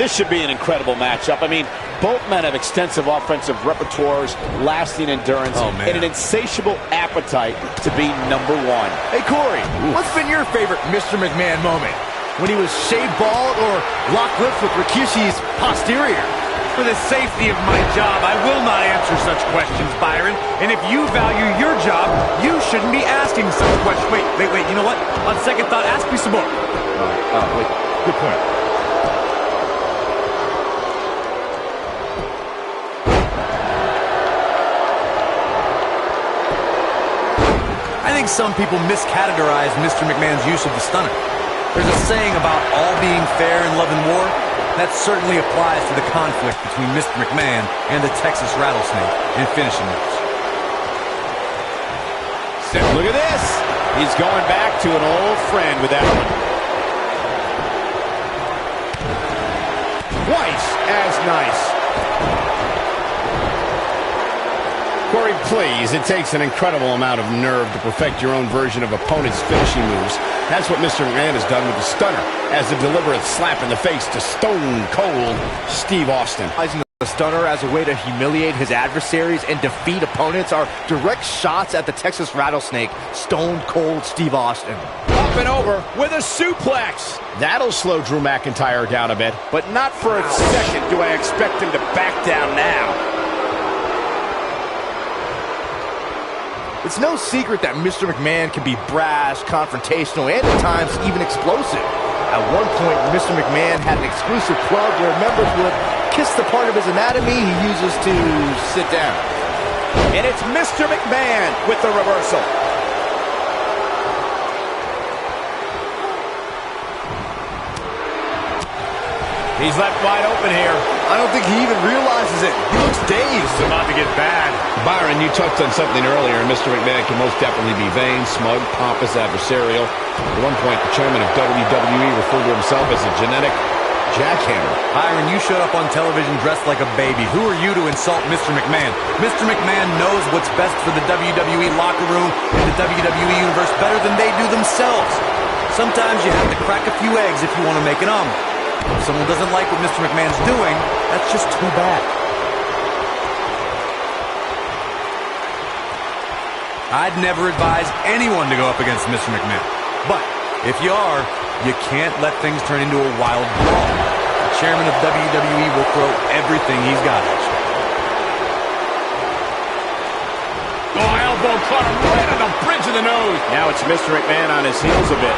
This should be an incredible matchup. I mean, both men have extensive offensive repertoires, lasting endurance, and an insatiable appetite to be number one. Hey, Corey, what's been your favorite Mr. McMahon moment? When he was shaved bald or locked lips with Rikishi's posterior? For the safety of my job, I will not answer such questions, Byron. And if you value your job, you shouldn't be asking such questions. Wait, you know what? On second thought, ask me some more. Wait, good point. I think some people miscategorize Mr. McMahon's use of the stunner. There's a saying about all being fair in love and war. That certainly applies to the conflict between Mr. McMahon and the Texas Rattlesnake in finishing moves. Look at this. He's going back to an old friend with that one. Twice as nice. Corey, please, it takes an incredible amount of nerve to perfect your own version of opponent's finishing moves. That's what Mr. McMahon has done with the stunner, as a deliberate slap in the face to Stone Cold Steve Austin. The stunner as a way to humiliate his adversaries and defeat opponents are direct shots at the Texas Rattlesnake, Stone Cold Steve Austin. Up and over with a suplex. That'll slow Drew McIntyre down a bit, but not for a second do I expect him to back down now. It's no secret that Mr. McMahon can be brash, confrontational, and at times even explosive. At one point, Mr. McMahon had an exclusive club where members would kiss the part of his anatomy he uses to sit down. And it's Mr. McMahon with the reversal. He's left wide open here. I don't think he even realizes it. He looks dazed. It's about to get bad. Byron, you touched on something earlier. Mr. McMahon can most definitely be vain, smug, pompous, adversarial. At one point, the chairman of WWE referred to himself as a genetic jackhammer. Byron, you showed up on television dressed like a baby. Who are you to insult Mr. McMahon? Mr. McMahon knows what's best for the WWE locker room and the WWE universe better than they do themselves. Sometimes you have to crack a few eggs if you want to make an omelet. If someone doesn't like what Mr. McMahon's doing, that's just too bad. I'd never advise anyone to go up against Mr. McMahon. But if you are, you can't let things turn into a wild brawl. The chairman of WWE will throw everything he's got at you. Oh, elbow caught him right on the bridge of the nose. Now it's Mr. McMahon on his heels a bit.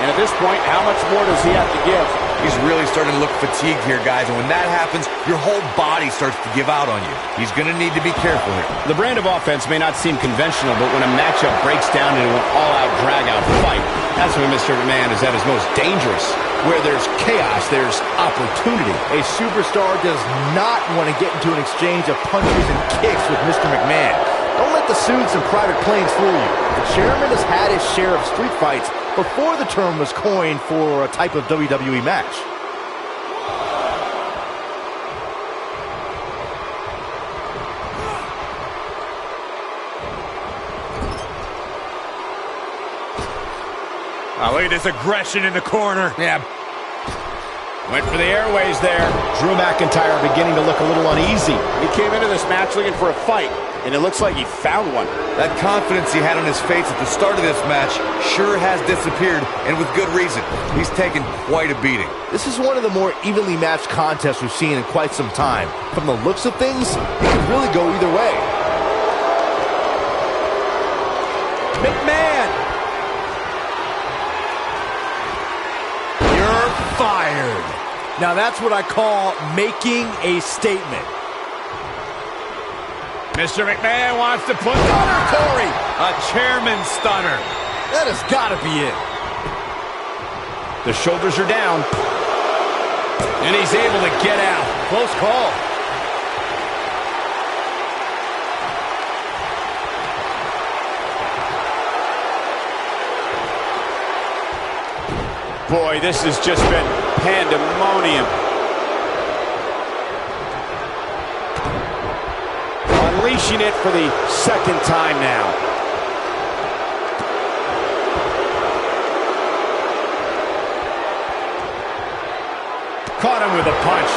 And at this point, how much more does he have to give? He's really starting to look fatigued here, guys, and when that happens, your whole body starts to give out on you. He's going to need to be careful here. The brand of offense may not seem conventional, but when a matchup breaks down into an all-out, drag-out fight, that's when Mr. McMahon is at his most dangerous. Where there's chaos, there's opportunity. A superstar does not want to get into an exchange of punches and kicks with Mr. McMahon. Don't let the suits and private planes fool you. The chairman has had his share of street fights before the term was coined for a type of WWE match. Oh, look at this aggression in the corner. Yeah. Went for the airways there. Drew McIntyre beginning to look a little uneasy. He came into this match looking for a fight, and it looks like he found one. That confidence he had on his face at the start of this match sure has disappeared, and with good reason. He's taken quite a beating. This is one of the more evenly matched contests we've seen in quite some time. From the looks of things, it could really go either way. McMahon! You're fired. Now that's what I call making a statement. Mr. McMahon wants to put stunner, Corey. A chairman stunner. That has got to be it. The shoulders are down. And he's able to get out. Close call. Boy, this has just been pandemonium. Unleashing it for the second time now. Caught him with a punch.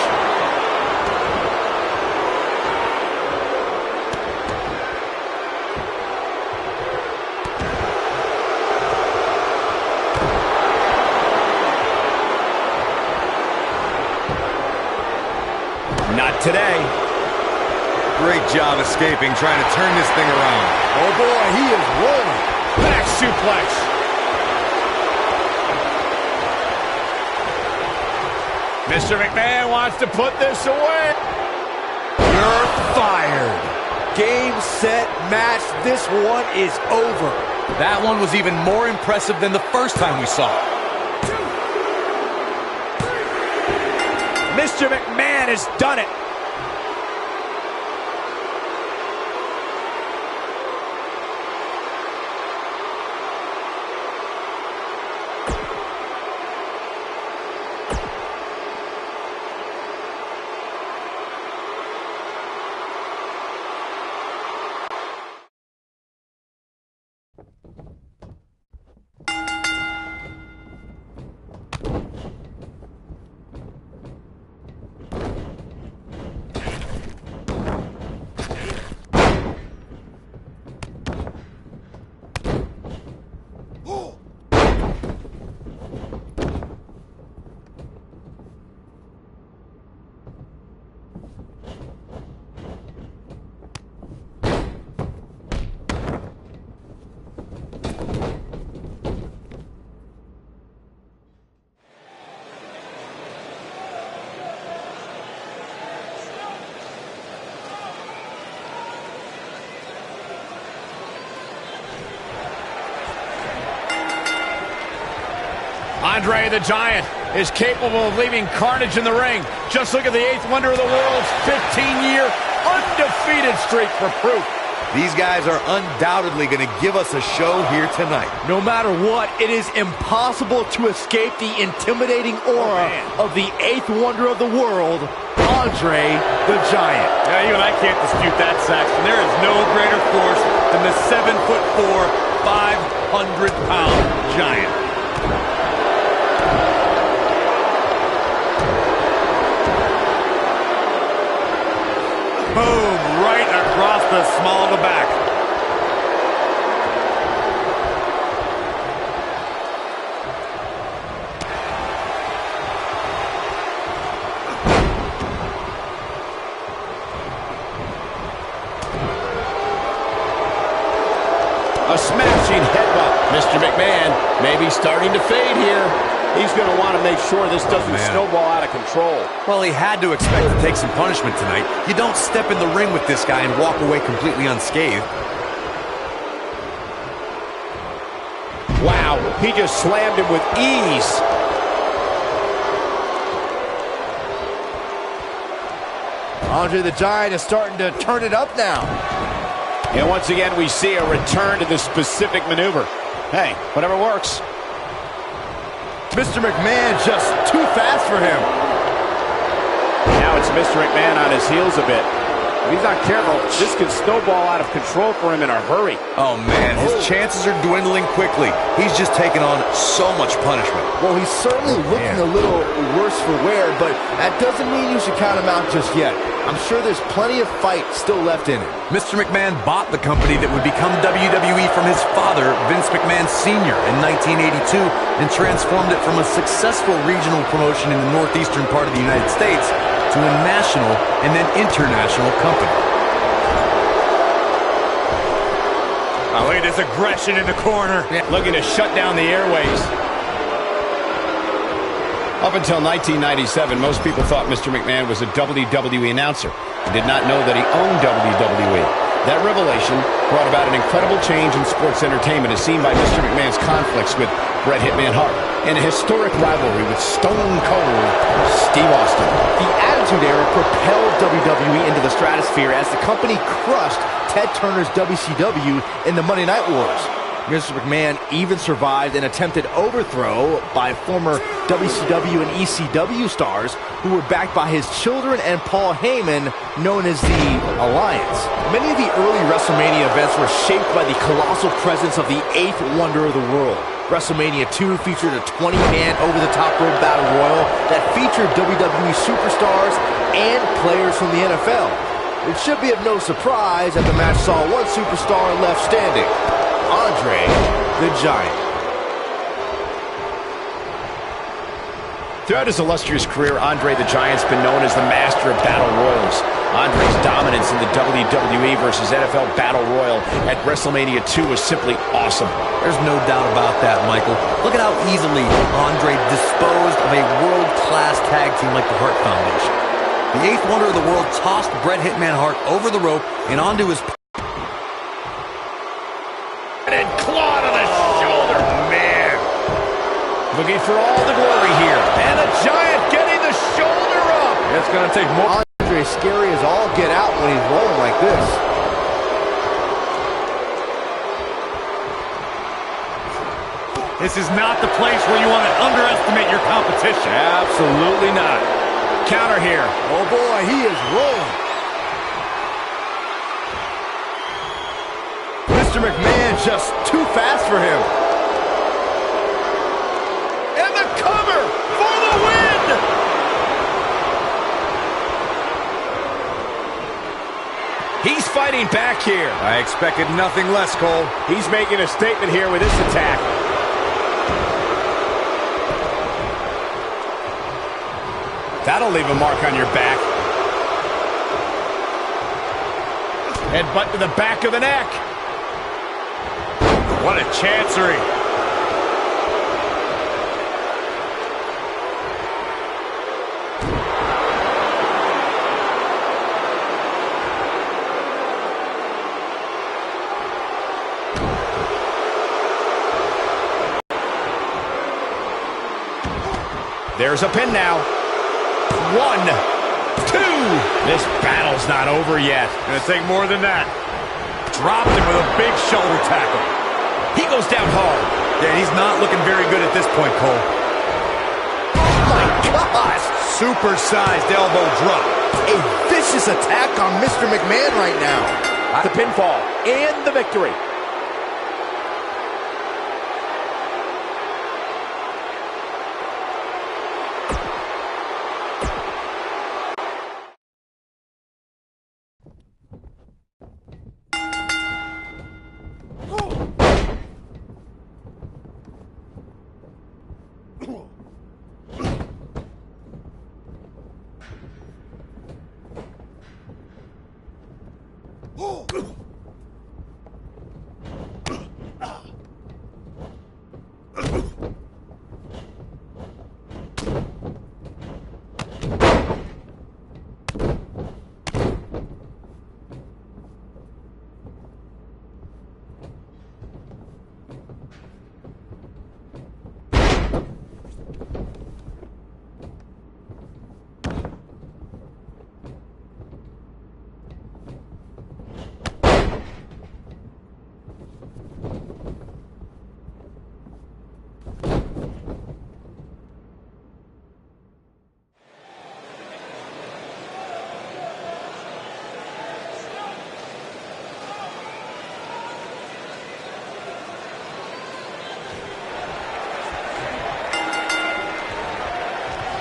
Not today. Great job escaping, trying to turn this thing around. Oh boy, he is rolling. Back suplex. Mr. McMahon wants to put this away. You're fired. Game, set, match. This one is over. That one was even more impressive than the first time we saw it. Mr. McMahon has done it. Andre the Giant is capable of leaving carnage in the ring. Just look at the 8th wonder of the world's 15-year undefeated streak for proof. These guys are undoubtedly going to give us a show here tonight. No matter what, it is impossible to escape the intimidating aura of the 8th wonder of the world, Andre the Giant. Yeah, even I can't dispute that, Saxton. There is no greater force than the 7'4", 500-pound Giant. Boom, right across the small of the back. A smashing headbutt. Mr. McMahon may be starting to fade here. He's going to want to make sure this doesn't snowball out of control. Well, he had to expect to take some punishment tonight. You don't step in the ring with this guy and walk away completely unscathed. Wow, he just slammed him with ease. Andre the Giant is starting to turn it up now. And once again, we see a return to this specific maneuver. Hey, whatever works. Mr. McMahon just too fast for him. Now it's Mr. McMahon on his heels a bit. If he's not careful, this could snowball out of control for him in a hurry. Oh, man, his chances are dwindling quickly. He's just taken on so much punishment. Well, he's certainly looking a little worse for wear, but that doesn't mean you should count him out just yet. I'm sure there's plenty of fight still left in it. Mr. McMahon bought the company that would become WWE from his father, Vince McMahon Sr., in 1982 and transformed it from a successful regional promotion in the northeastern part of the United States to a national and then international company. Oh, look at this aggression in the corner. Looking to shut down the airways. Up until 1997, most people thought Mr. McMahon was a WWE announcer and did not know that he owned WWE. That revelation brought about an incredible change in sports entertainment as seen by Mr. McMahon's conflicts with Bret Hitman Hart and a historic rivalry with Stone Cold Steve Austin. The Attitude Era propelled WWE into the stratosphere as the company crushed Ted Turner's WCW in the Monday Night Wars. Mr. McMahon even survived an attempted overthrow by former WCW and ECW stars who were backed by his children and Paul Heyman, known as the Alliance. Many of the early WrestleMania events were shaped by the colossal presence of the 8th wonder of the world. WrestleMania 2 featured a 20-man over-the-top rope battle royal that featured WWE superstars and players from the NFL. It should be of no surprise that the match saw one superstar left standing, Andre the Giant. Throughout his illustrious career, Andre the Giant's been known as the master of battle royals. Andre's dominance in the WWE versus NFL Battle Royal at WrestleMania 2 was simply awesome. There's no doubt about that, Michael. Look at how easily Andre disposed of a world-class tag team like the Hart Foundation. The eighth wonder of the world tossed Bret Hitman Hart over the rope and onto his... And claw to the shoulder, man. Looking for all the glory here. And the Giant getting the shoulder up. It's going to take more. Andre's scary as all get out when he's rolling like this. This is not the place where you want to underestimate your competition. Absolutely not. Counter here. Oh boy, he is rolling. Mr. McMahon just too fast for him. And the cover for the win. He's fighting back here. I expected nothing less, Cole. He's making a statement here with this attack. That'll leave a mark on your back. Headbutt to the back of the neck. What a chancery. There's a pin now. 1, 2. This battle's not over yet. Gonna take more than that. Dropped him with a big shoulder tackle. He goes down hard. Yeah, he's not looking very good at this point, Cole. Oh my gosh! Super-sized elbow drop. A vicious attack on Mr. McMahon right now. The pinfall and the victory.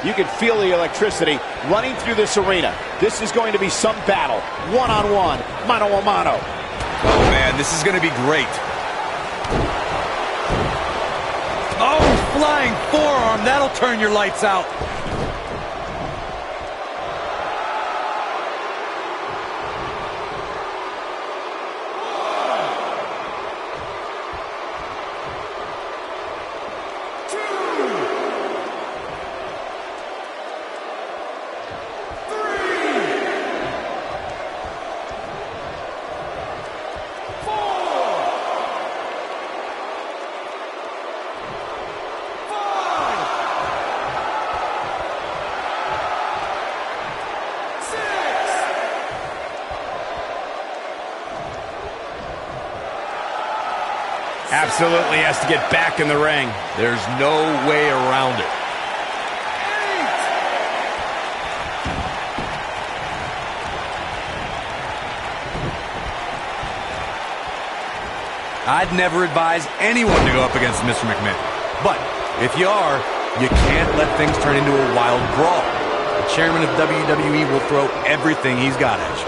You can feel the electricity running through this arena. This is going to be some battle. One-on-one, mano-a-mano. Oh, man, this is going to be great. Oh, flying forearm. That'll turn your lights out. Absolutely has to get back in the ring. There's no way around it. I'd never advise anyone to go up against Mr. McMahon. But if you are, you can't let things turn into a wild brawl. The chairman of WWE will throw everything he's got at you.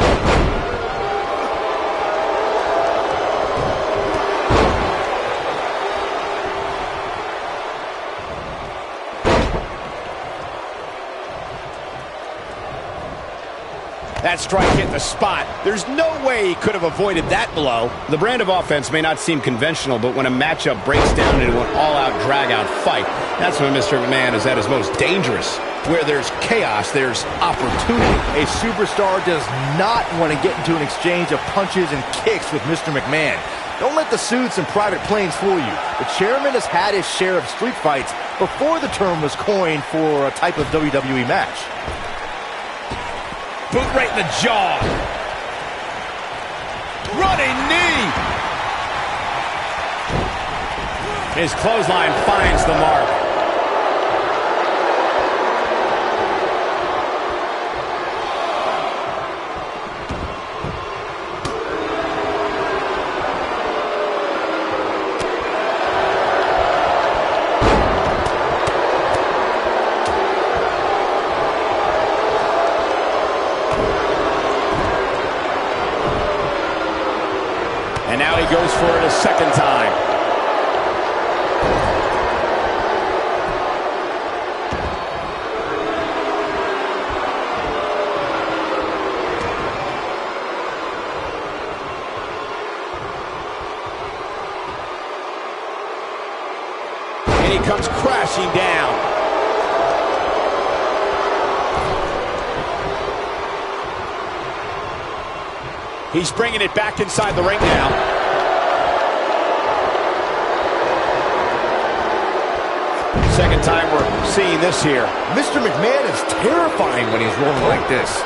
That strike hit the spot. There's no way he could have avoided that blow. The brand of offense may not seem conventional, but when a matchup breaks down into an all-out, drag-out fight, that's when Mr. McMahon is at his most dangerous. Where there's chaos, there's opportunity. A superstar does not want to get into an exchange of punches and kicks with Mr. McMahon. Don't let the suits and private planes fool you. The chairman has had his share of street fights before the term was coined for a type of WWE match. Boot right in the jaw. Running knee. His clothesline finds the mark. And now he goes for it a second time. And he comes crashing down. He's bringing it back inside the ring now. Second time we're seeing this here. Mr. McMahon is terrifying when he's rolling like this.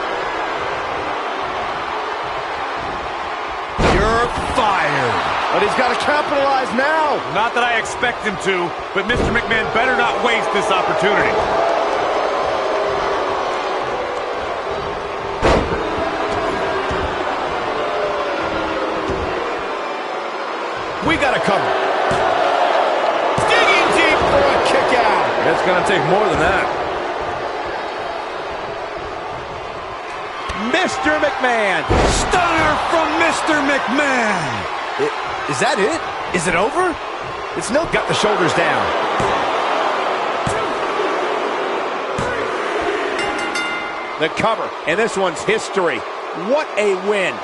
You're fired. But he's got to capitalize now. Not that I expect him to, but Mr. McMahon better not waste this opportunity. We got to cover. Digging deep for a kick out. It's going to take more than that. Mr. McMahon. Stunner from Mr. McMahon. Is that it? Is it over? It's no. Got the shoulders down. The cover, and this one's history. What a win.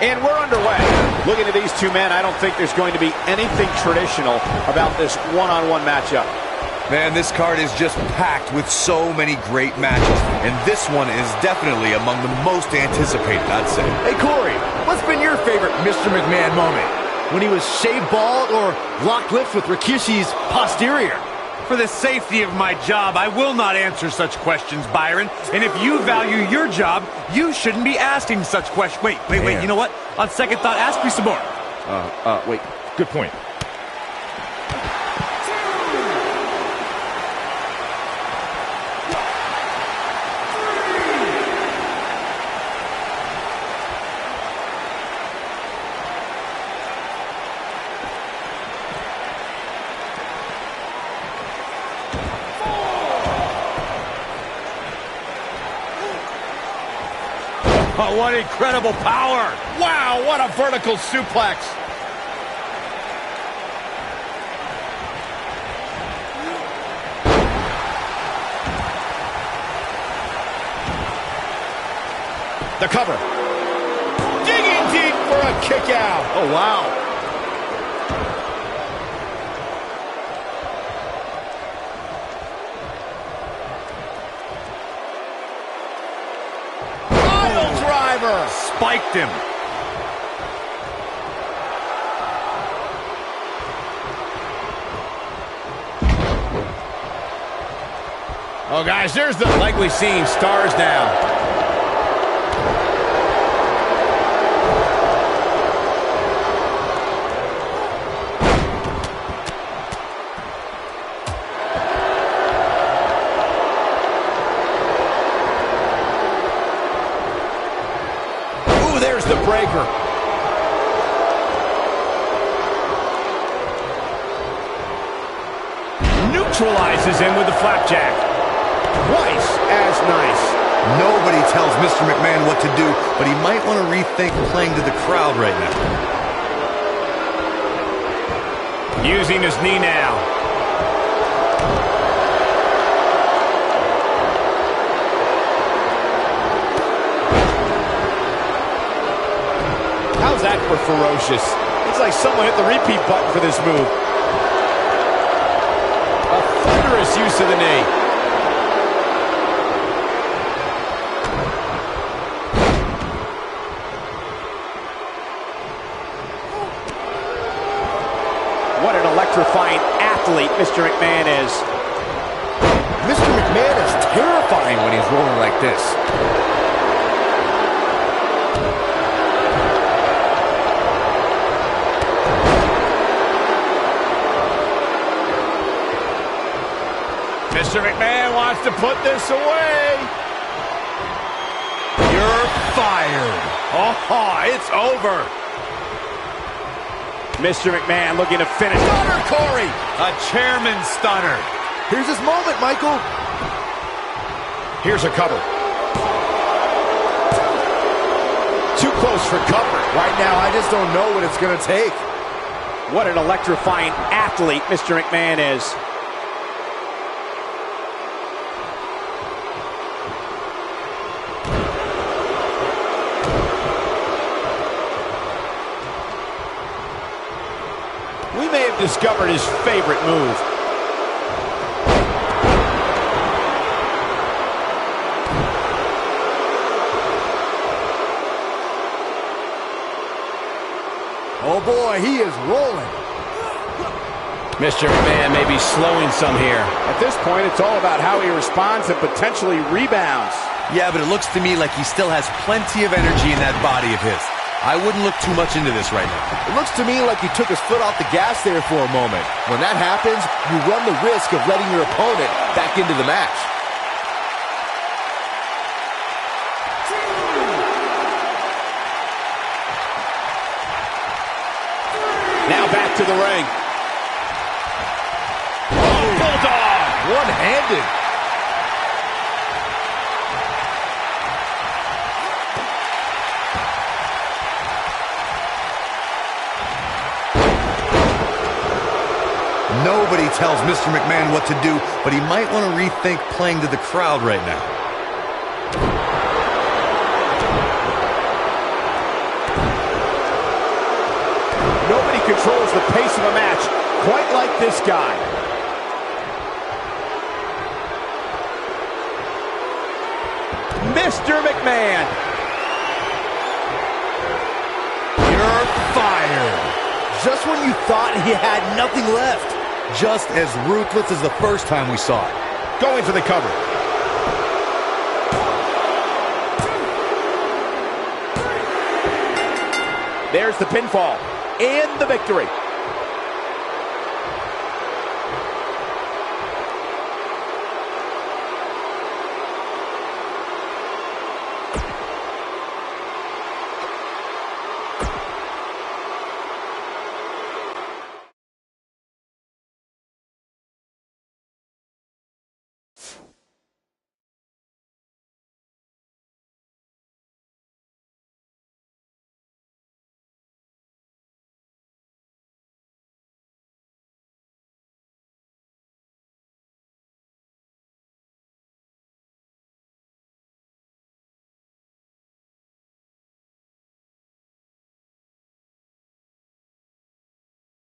And we're underway. Looking at these two men, I don't think there's going to be anything traditional about this one-on-one matchup. Man, this card is just packed with so many great matches, and this one is definitely among the most anticipated, I'd say. Hey, Corey, what's been your favorite Mr. McMahon moment? When he was shaved bald or locked lips with Rikishi's posterior? For the safety of my job, I will not answer such questions, Byron. And if you value your job, you shouldn't be asking such questions. Wait, you know what? On second thought, ask me some more. Wait, good point. Oh, what incredible power! Wow, what a vertical suplex. The cover. Digging deep for a kick out. Oh, wow. Pile driver. Spiked him. Oh, guys, there's the... Like we've seen, stars now. There's the breaker. Neutralizes him with the flapjack. Twice as nice. Nobody tells Mr. McMahon what to do, but he might want to rethink playing to the crowd right now. Using his knee now. How's that for ferocious? It's like someone hit the repeat button for this move. A thunderous use of the knee. What an electrifying athlete Mr. McMahon is. Mr. McMahon is terrifying when he's rolling like this. Mr. McMahon wants to put this away. You're fired. Oh, it's over. Mr. McMahon looking to finish. Stunner, Corey. A chairman stunner. Here's his moment, Michael. Here's a cover. Too close for cover. Right now, I just don't know what it's going to take. What an electrifying athlete Mr. McMahon is. We may have discovered his favorite move. Oh boy, he is rolling. Mr. McMahon may be slowing some here. At this point, it's all about how he responds and potentially rebounds. Yeah, but it looks to me like he still has plenty of energy in that body of his. I wouldn't look too much into this right now. It looks to me like he took his foot off the gas there for a moment. When that happens, you run the risk of letting your opponent back into the match. Now back to the ring. Oh, Bulldog! One-handed. Nobody tells Mr. McMahon what to do, but he might want to rethink playing to the crowd right now. Nobody controls the pace of a match quite like this guy. Mr. McMahon. You're fired. Just when you thought he had nothing left. Just as ruthless as the first time we saw it. Going for the cover. There's the pinfall and the victory.